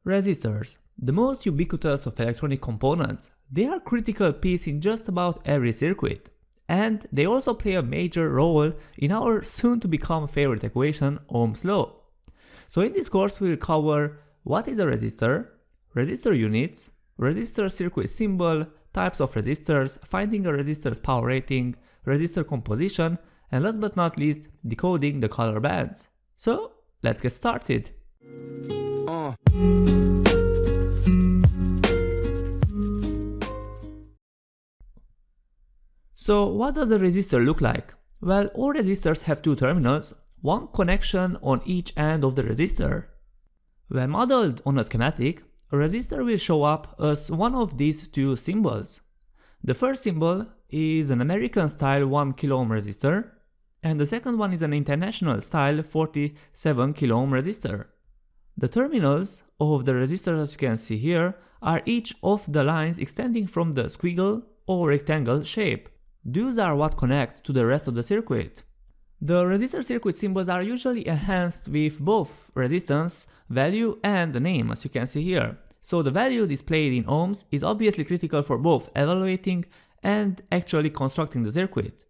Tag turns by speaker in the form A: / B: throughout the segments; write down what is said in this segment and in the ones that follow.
A: Resistors, the most ubiquitous of electronic components, they are a critical piece in just about every circuit. And they also play a major role in our soon-to-become favorite equation, Ohm's law. So in this course we'll cover what is a resistor, resistor units, resistor circuit symbol, types of resistors, finding a resistor's power rating, resistor composition, and last but not least, decoding the color bands. So let's get started. So what does a resistor look like? Well, all resistors have two terminals, one connection on each end of the resistor. When modeled on a schematic, a resistor will show up as one of these two symbols. The first symbol is an American style 1 kΩ resistor, and the second one is an international style 47 kΩ resistor. The terminals of the resistor, as you can see here, are each of the lines extending from the squiggle or rectangle shape. These are what connect to the rest of the circuit. The resistor circuit symbols are usually enhanced with both resistance, value, and the name, as you can see here. So the value displayed in ohms is obviously critical for both evaluating and actually constructing the circuit.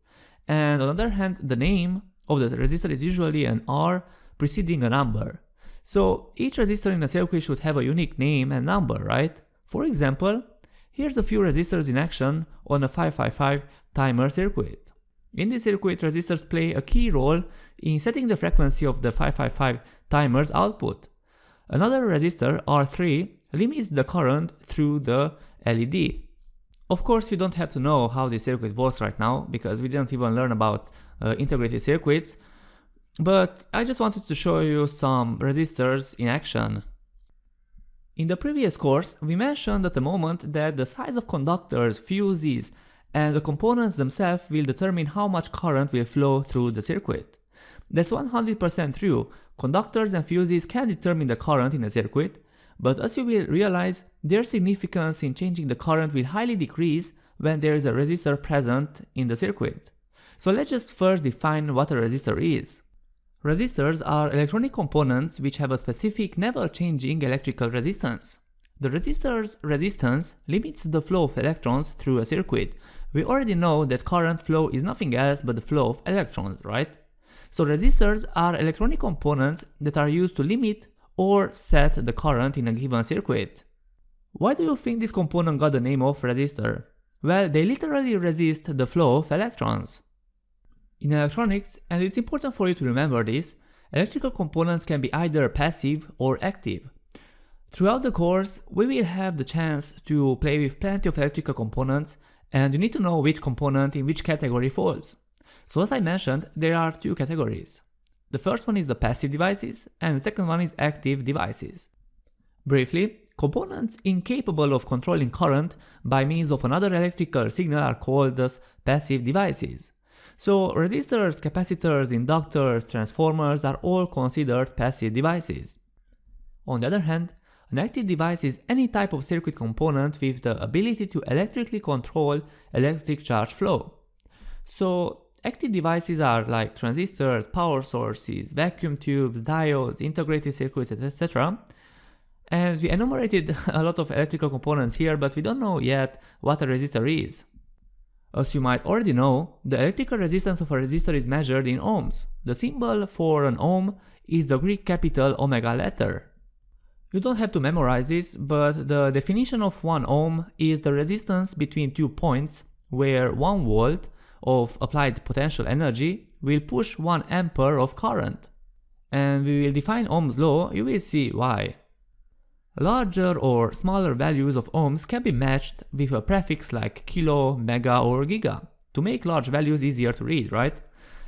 A: And on the other hand, the name of the resistor is usually an R preceding a number. So each resistor in a circuit should have a unique name and number, right? For example, here's a few resistors in action on a 555 timer circuit. In this circuit, resistors play a key role in setting the frequency of the 555 timer's output. Another resistor, R3, limits the current through the LED. Of course, you don't have to know how this circuit works right now, because we didn't even learn about integrated circuits, but I just wanted to show you some resistors in action. In the previous course, we mentioned at the moment that the size of conductors, fuses, and the components themselves will determine how much current will flow through the circuit. That's 100% true. Conductors and fuses can determine the current in a circuit, but as you will realize, their significance in changing the current will highly decrease when there is a resistor present in the circuit. So let's just first define what a resistor is. Resistors are electronic components which have a specific never-changing electrical resistance. The resistor's resistance limits the flow of electrons through a circuit. We already know that current flow is nothing else but the flow of electrons, right? So resistors are electronic components that are used to limit or set the current in a given circuit. Why do you think this component got the name of resistor? Well, they literally resist the flow of electrons. In electronics, and it's important for you to remember this, electrical components can be either passive or active. Throughout the course, we will have the chance to play with plenty of electrical components, and you need to know which component in which category falls. So as I mentioned, there are two categories. The first one is the passive devices, and the second one is active devices. Briefly, components incapable of controlling current by means of another electrical signal are called as passive devices. So resistors, capacitors, inductors, transformers are all considered passive devices. On the other hand, an active device is any type of circuit component with the ability to electrically control electric charge flow. So active devices are like transistors, power sources, vacuum tubes, diodes, integrated circuits, etc. And we enumerated a lot of electrical components here, but we don't know yet what a resistor is. As you might already know, the electrical resistance of a resistor is measured in ohms. The symbol for an ohm is the Greek capital omega letter. You don't have to memorize this, but the definition of 1 ohm is the resistance between 2 points where 1 volt of applied potential energy will push 1 ampere of current. And we will define Ohm's law, you will see why. Larger or smaller values of ohms can be matched with a prefix like kilo, mega or giga to make large values easier to read, right?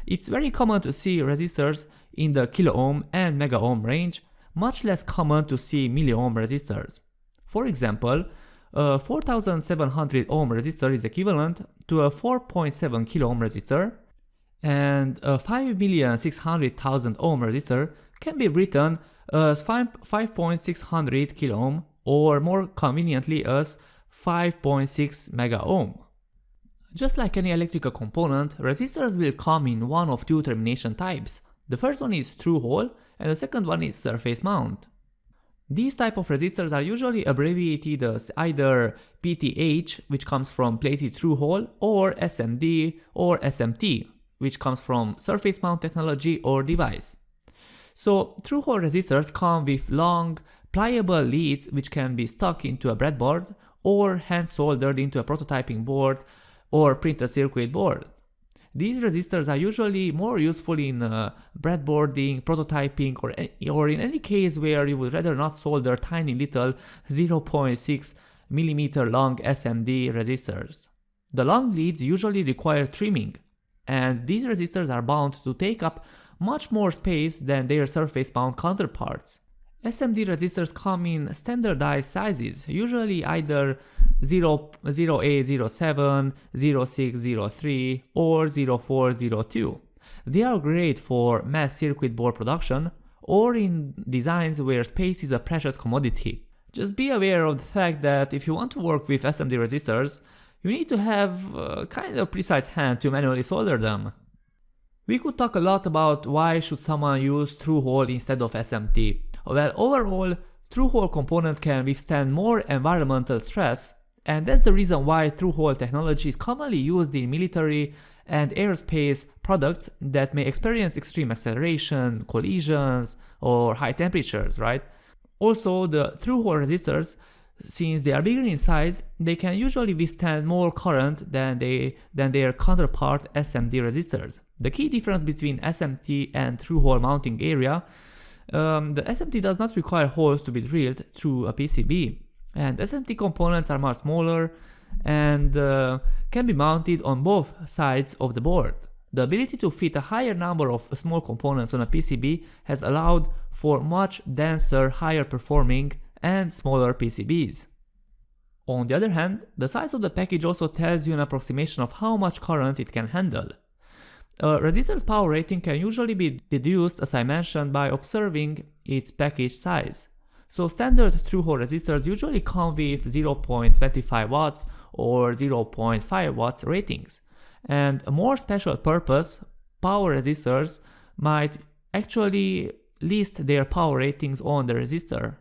A: It's very common to see resistors in the kilo ohm and mega ohm range, much less common to see milliohm resistors. For example, a 4700 ohm resistor is equivalent to a 4.7 kilo ohm resistor, and a 5,600,000 ohm resistor can be written as 5.600 kilo ohm, or more conveniently as 5.6 mega ohm. Just like any electrical component, resistors will come in one of two termination types. The first one is through hole and the second one is surface mount. These type of resistors are usually abbreviated as either PTH, which comes from plated through-hole, or SMD or SMT, which comes from surface mount technology or device. So through-hole resistors come with long, pliable leads which can be stuck into a breadboard or hand soldered into a prototyping board or printed circuit board. These resistors are usually more useful in breadboarding, prototyping, or in any case where you would rather not solder tiny little 0.6 mm long SMD resistors. The long leads usually require trimming, and these resistors are bound to take up much more space than their surface mount counterparts. SMD resistors come in standardized sizes, usually either 0807, 0603 or 0402. They are great for mass circuit board production or in designs where space is a precious commodity. Just be aware of the fact that if you want to work with SMD resistors, you need to have a kind of precise hand to manually solder them. We could talk a lot about why should someone use through-hole instead of SMT. Well, overall, through-hole components can withstand more environmental stress, and that's the reason why through-hole technology is commonly used in military and aerospace products that may experience extreme acceleration, collisions, or high temperatures, right? Also, the through-hole resistors, since they are bigger in size, they can usually withstand more current than their counterpart SMD resistors. The key difference between SMT and through-hole mounting area, the SMT does not require holes to be drilled through a PCB, and SMT components are much smaller and can be mounted on both sides of the board. The ability to fit a higher number of small components on a PCB has allowed for much denser, higher performing and smaller PCBs. On the other hand, the size of the package also tells you an approximation of how much current it can handle. A resistor's power rating can usually be deduced, as I mentioned, by observing its package size. So standard through-hole resistors usually come with 0.25 watts or 0.5 watts ratings, and a more special purpose power resistors might actually list their power ratings on the resistor.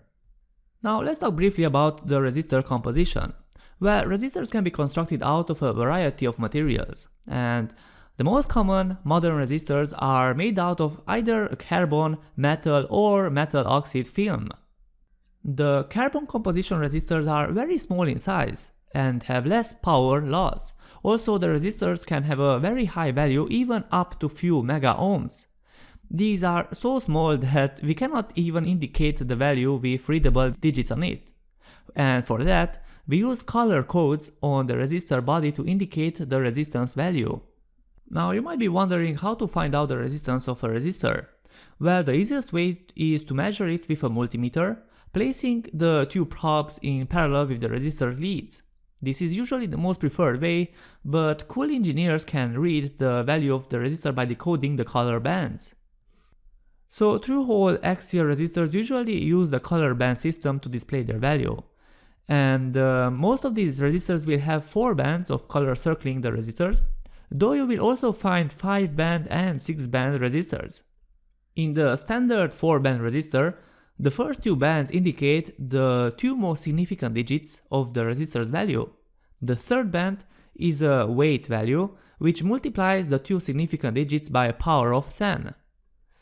A: Now let's talk briefly about the resistor composition. Well, resistors can be constructed out of a variety of materials, and the most common modern resistors are made out of either carbon, metal, or metal oxide film. The carbon composition resistors are very small in size and have less power loss. Also, the resistors can have a very high value, even up to few mega ohms. These are so small that we cannot even indicate the value with readable digits on it. And for that, we use color codes on the resistor body to indicate the resistance value. Now you might be wondering how to find out the resistance of a resistor. Well, the easiest way is to measure it with a multimeter, placing the two probes in parallel with the resistor leads. This is usually the most preferred way, but cool engineers can read the value of the resistor by decoding the color bands. So through-hole axial resistors usually use the color band system to display their value. And most of these resistors will have 4 bands of color circling the resistors, though you will also find 5-band and 6-band resistors. In the standard 4-band resistor, the first 2 bands indicate the 2 most significant digits of the resistor's value. The third band is a weight value, which multiplies the 2 significant digits by a power of 10.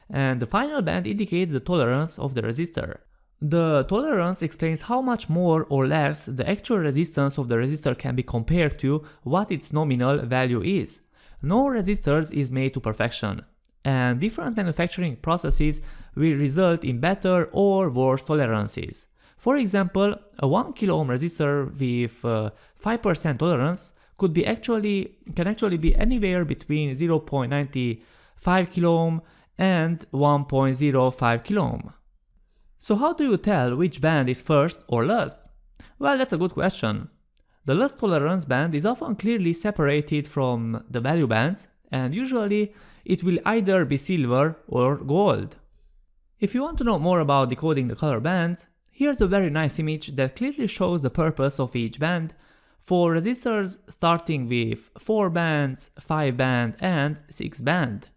A: And the final band indicates the tolerance of the resistor. The tolerance explains how much more or less the actual resistance of the resistor can be compared to what its nominal value is. No resistors is made to perfection, and different manufacturing processes will result in better or worse tolerances. For example, a 1 kilo ohm resistor with 5% tolerance can actually be anywhere between 0.95 kilo ohm and 1.05 kilo ohm. So how do you tell which band is first or last? Well, that's a good question. The last tolerance band is often clearly separated from the value bands, and usually it will either be silver or gold. If you want to know more about decoding the color bands, here's a very nice image that clearly shows the purpose of each band for resistors starting with 4 bands, 5 band and 6 band.